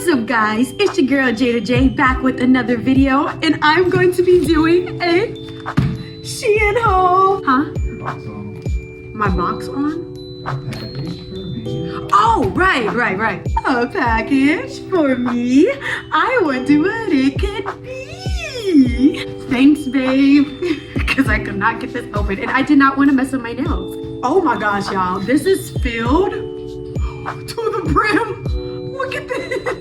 What's up guys, it's your girl Jada J back with another video, and I'm going to be doing a SHEIN haul. Huh? Box on. My box on? A package for me. Oh, right. A package for me. I wonder what it could be. Thanks, babe. Because I could not get this open, and I did not want to mess up my nails. Oh my gosh, y'all. This is filled to the brim. Look at this.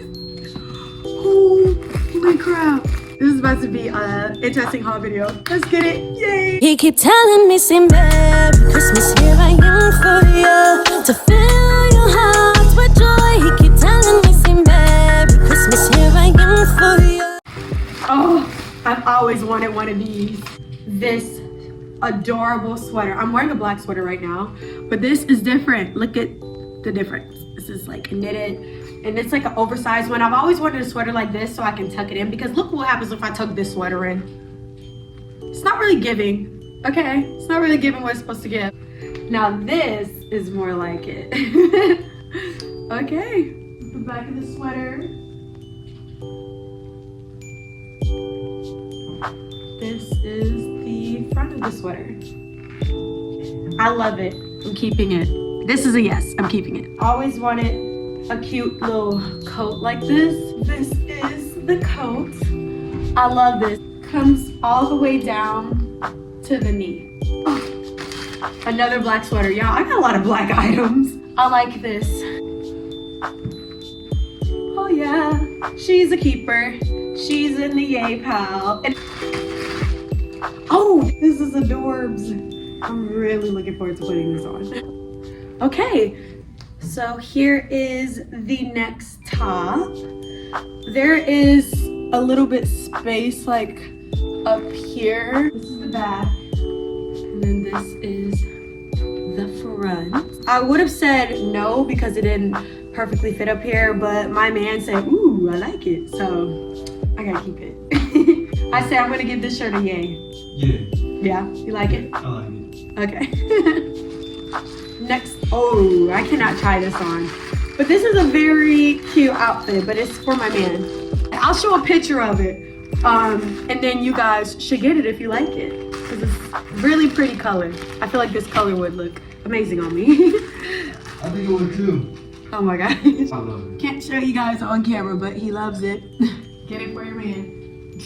Holy crap. This is about to be an interesting haul video. Let's get it. Yay. He keep telling me, say Merry Christmas, here I am for you, to fill your heart with joy. He keep telling me, say Merry Christmas, here I am for you. Oh, I've always wanted one of these. This adorable sweater. I'm wearing a black sweater right now, but this is different. Look at the difference. This is like knitted, and it's like an oversized one. I've always wanted a sweater like this so I can tuck it in, because look what happens if I tuck this sweater in. It's not really giving, okay? It's not really giving what it's supposed to give. Now this is more like it. Okay, the back of the sweater. This is the front of the sweater. I love it. I'm keeping it. This is a yes. I'm keeping it. Always wanted a cute little coat like this. This is the coat. I love this. Comes all the way down to the knee. Oh, another black sweater. Y'all, I got a lot of black items. I like this. Oh yeah, she's a keeper. She's in the yay pile. And oh, this is adorbs. I'm really looking forward to putting this on. Okay, so here is the next top. There is a little bit space like up here. This is the back, and then this is the front. I would have said no because it didn't perfectly fit up here, but my man said, ooh, I like it, so I gotta keep it. I said I'm gonna give this shirt a yay. Yeah. Yeah, you like it? I like it. Okay. Next, oh, I cannot try this on. But this is a very cute outfit, but it's for my man. I'll show a picture of it. And then you guys should get it if you like it, because it's really pretty color. I feel like this color would look amazing on me. I think it would too. Oh my gosh. I love it. Can't show you guys on camera, but he loves it. Get it for your man.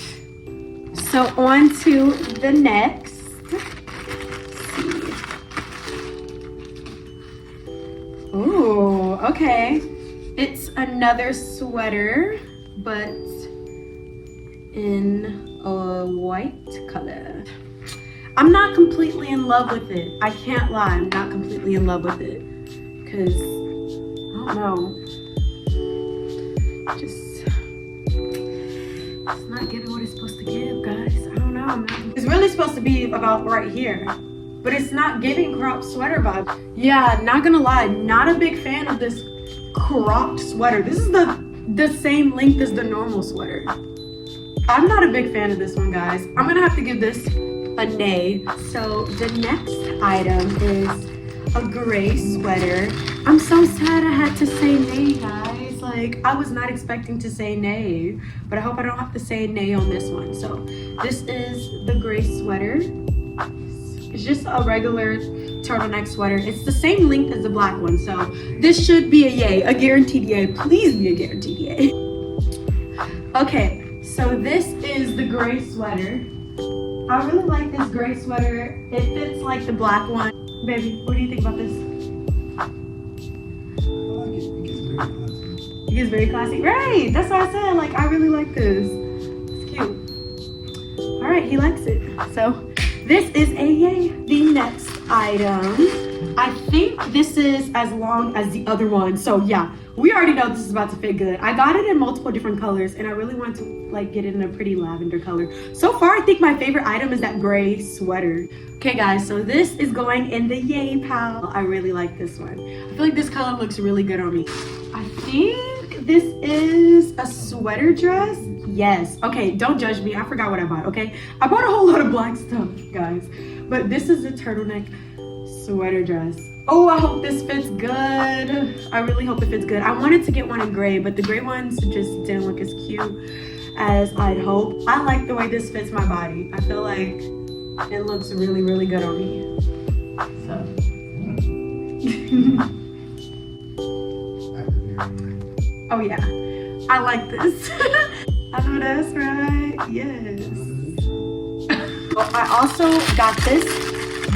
So on to the next. Oh, okay. It's another sweater, but in a white color. I'm not completely in love with it. I can't lie, I'm not completely in love with it. Because, I don't know. It's not giving what it's supposed to give, guys. I don't know. It's really supposed to be about right here, but it's not giving cropped sweater vibe. Yeah, not gonna lie, not a big fan of this cropped sweater. This is the same length as the normal sweater. I'm not a big fan of this one, guys. I'm gonna have to give this a nay. So the next item is a gray sweater. I'm so sad I had to say nay, guys. Like, I was not expecting to say nay, but I hope I don't have to say nay on this one. So this is the gray sweater. It's just a regular turtleneck sweater. It's the same length as the black one, so this should be a yay, a guaranteed yay. Please be a guaranteed yay. Okay, so this is the gray sweater. I really like this gray sweater. It fits like the black one. Baby, what do you think about this? I like it. It gets very classy. It gets very classy. Right, that's what I said. Like, I really like this. It's cute. All right, he likes it. So this is a yay. The next item, I think this is as long as the other one. So yeah, we already know this is about to fit good. I got it in multiple different colors, and I really want to like get it in a pretty lavender color. So far, I think my favorite item is that gray sweater. Okay guys, so this is going in the yay pile. I really like this one. I feel like this color looks really good on me. I think this is a sweater dress. Yes. Okay, don't judge me. I forgot what I bought, okay? I bought a whole lot of black stuff, guys. But this is a turtleneck sweater dress. Oh, I hope this fits good. I really hope it fits good. I wanted to get one in gray, but the gray ones just didn't look as cute as I'd hope. I like the way this fits my body. I feel like it looks really, really good on me. So. Oh yeah, I like this. I know that's right, yes. Well, I also got this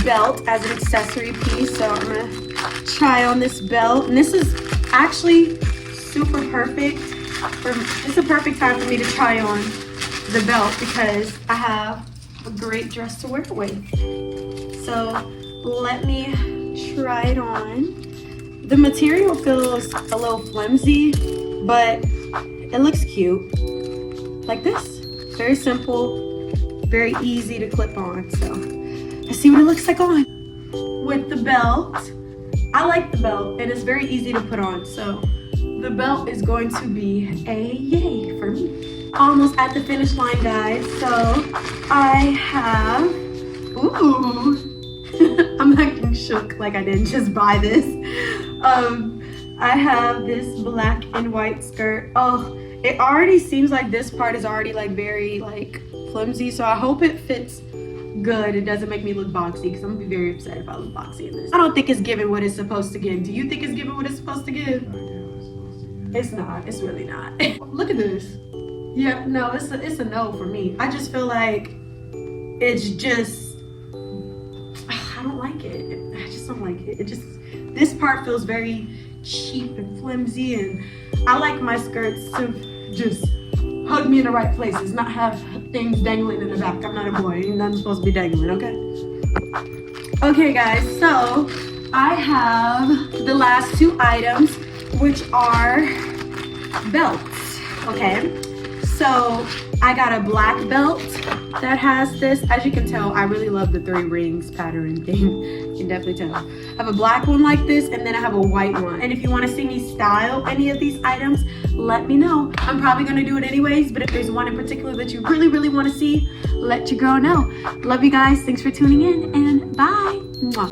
belt as an accessory piece, so I'm gonna try on this belt. And this is actually super perfect. It's a perfect time for me to try on the belt because I have a great dress to wear it with. So let me try it on. The material feels a little flimsy, but it looks cute. Like this. Very simple, very easy to clip on. So let's see what it looks like on. With the belt, I like the belt and it's very easy to put on. So the belt is going to be a yay for me. Almost at the finish line, guys. So I have, ooh, I'm acting shook like I didn't just buy this. I have this black and white skirt. Oh, it already seems like this part is already like very like flimsy, so I hope it fits good. It doesn't make me look boxy because I'm gonna be very upset if I look boxy in this. I don't think it's giving what it's supposed to give. Do you think it's giving what it's supposed to give? It's not. It's really not. Look at this. Yeah, no, it's a no for me. I just feel like it's just, I don't like it. I just don't like it. This part feels very cheap and flimsy, and I like my skirts to just hug me in the right places, not have things dangling in the back. I'm not a boy, ain't nothing supposed to be dangling, okay? Okay guys, so I have the last two items, which are belts, okay? So I got a black belt that has this. As you can tell, I really love the 3 rings pattern thing. You can definitely tell. I have a black one like this, and then I have a white one. And if you want to see me style any of these items, let me know. I'm probably going to do it anyways, but if there's one in particular that you really, really want to see, let your girl know. Love you guys. Thanks for tuning in, and bye. Mwah.